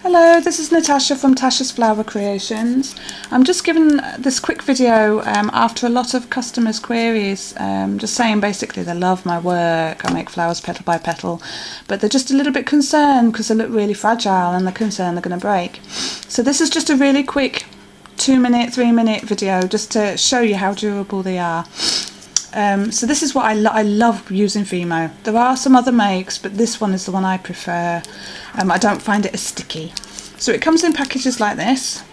Hello, this is Natasha from Tasha's Flower Creations. I'm just giving this quick video after a lot of customers' queries, just saying basically they love my work. I make flowers petal by petal, but they're just a little bit concerned because they look really fragile and they're concerned they're going to break. So this is just a really quick 2-minute, 3-minute video just to show you how durable they are. So this is what I love using Fimo. There are some other makes, but this one is the one I prefer. I don't find it as sticky. So it comes in packages like this.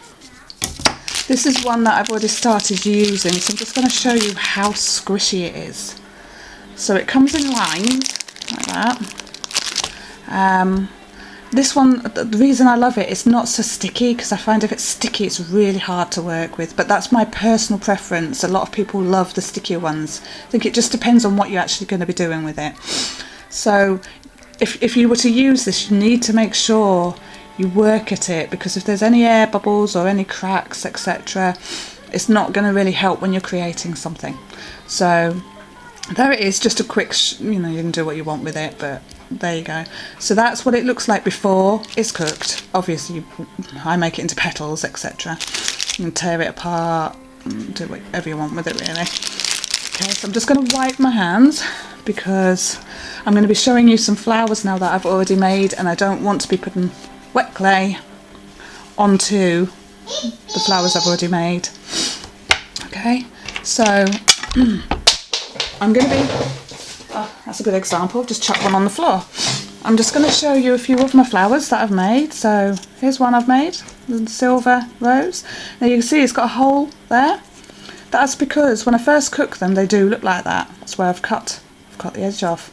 This is one that I've already started using, so I'm just going to show you how squishy it is. So it comes in lines like that. This one, the reason I love it, it's not so sticky, because I find if it's sticky it's really hard to work with, but that's my personal preference. A lot of people love the stickier ones. I think it just depends on what you're actually going to be doing with it. So if you were to use this, you need to make sure you work at it, because if there's any air bubbles or any cracks, etc., it's not going to really help when you're creating something. So there it is, just a quick, you can do what you want with it, but there you go. So that's what it looks like before it's cooked. Obviously I make it into petals, etc. You can tear it apart, do whatever you want with it really. Okay, so I'm just going to wipe my hands because I'm going to be showing you some flowers now that I've already made, and I don't want to be putting wet clay onto the flowers I've already made. Okay, so I'm going to be, that's a good example, just chuck one on the floor. I'm just going to show you a few of my flowers that I've made. So here's one I've made, the silver rose. Now you can see it's got a hole there. That's because when I first cook them they do look like that. That's where I've cut the edge off.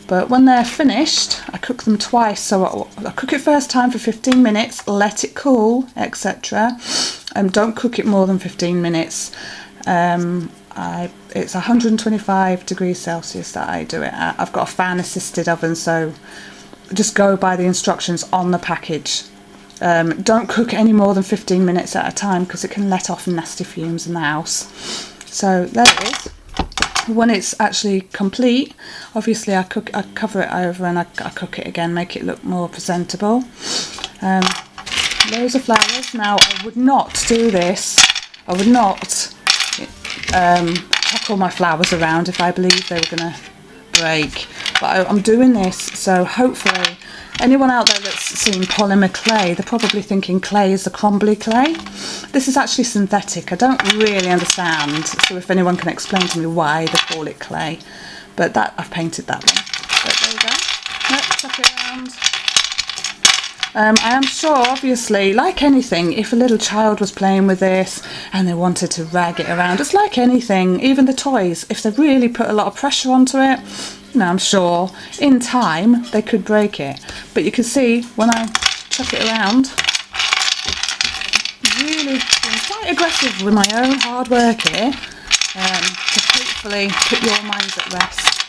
But when they're finished I cook them twice. So I cook it first time for 15 minutes, let it cool, etc. Don't cook it more than 15 minutes. It's 125 degrees Celsius that I do it at. I've got a fan assisted oven, so just go by the instructions on the package. Don't cook any more than 15 minutes at a time because it can let off nasty fumes in the house. So there it is. When it's actually complete, obviously I cover it over and I cook it again, make it look more presentable. Loads of flowers. Now I would not do this. I would not chuck all my flowers around if I believed they were going to break, but I'm doing this so hopefully anyone out there that's seen Polymer Clay, they're probably thinking clay is the crumbly clay. This is actually synthetic. I don't really understand, so if anyone can explain to me why they call it clay, but that I've painted that one. But there you go. Let's chuck it around. I am sure, obviously, like anything, if a little child was playing with this and they wanted to rag it around, it's like anything, even the toys, if they really put a lot of pressure onto it, I'm sure in time they could break it. But you can see when I chuck it around, really being quite aggressive with my own hard work here to hopefully put your minds at rest.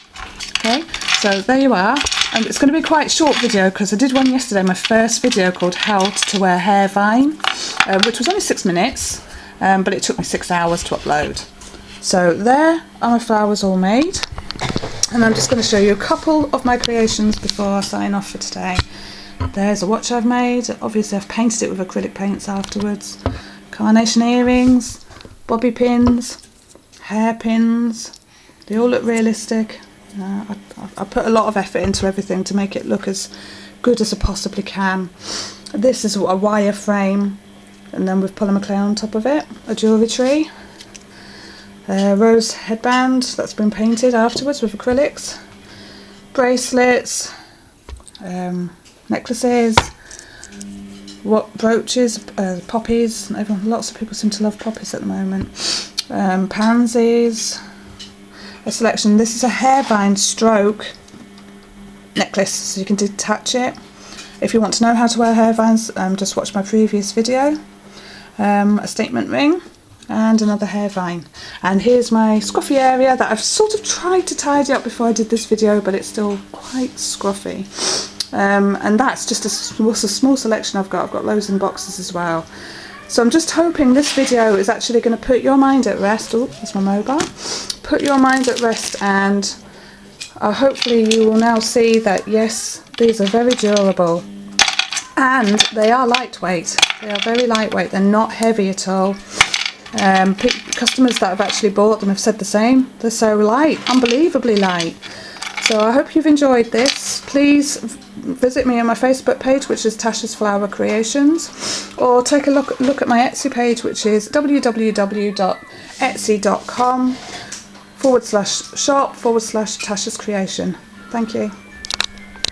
Okay, so there you are. And it's going to be quite a short video because I did one yesterday, my first video called How to Wear Hair Vine, which was only 6 minutes, but it took me 6 hours to upload. So there are my flowers all made, and I'm just going to show you a couple of my creations before I sign off for today. There's a watch I've made. Obviously I've painted it with acrylic paints afterwards. Carnation earrings, bobby pins, hairpins. They all look realistic. I put a lot of effort into everything to make it look as good as I possibly can. This is a wire frame, and then with polymer clay on top of it, a jewellery tree, a rose headband that's been painted afterwards with acrylics, bracelets, necklaces, brooches, poppies. Lots of people seem to love poppies at the moment. Pansies. A selection. This is a hair vine stroke necklace, so you can detach it. If you want to know how to wear hair vines, just watch my previous video. A statement ring and another hair vine. And here's my scruffy area that I've sort of tried to tidy up before I did this video, but it's still quite scruffy. And that's just a small selection I've got. I've got loads in boxes as well. So I'm just hoping this video is actually going to put your mind at rest. Oh, there's my mobile. Put your mind at rest, and hopefully you will now see that yes, these are very durable. and they are lightweight. They are very lightweight. They're not heavy at all. Customers that have actually bought them have said the same. They're so light, unbelievably light. So I hope you've enjoyed this. Please visit me on my Facebook page, which is Tasha's Flower Creations, or take a look at my Etsy page, which is www.etsy.com/shop/Tasha's Creation. Thank you.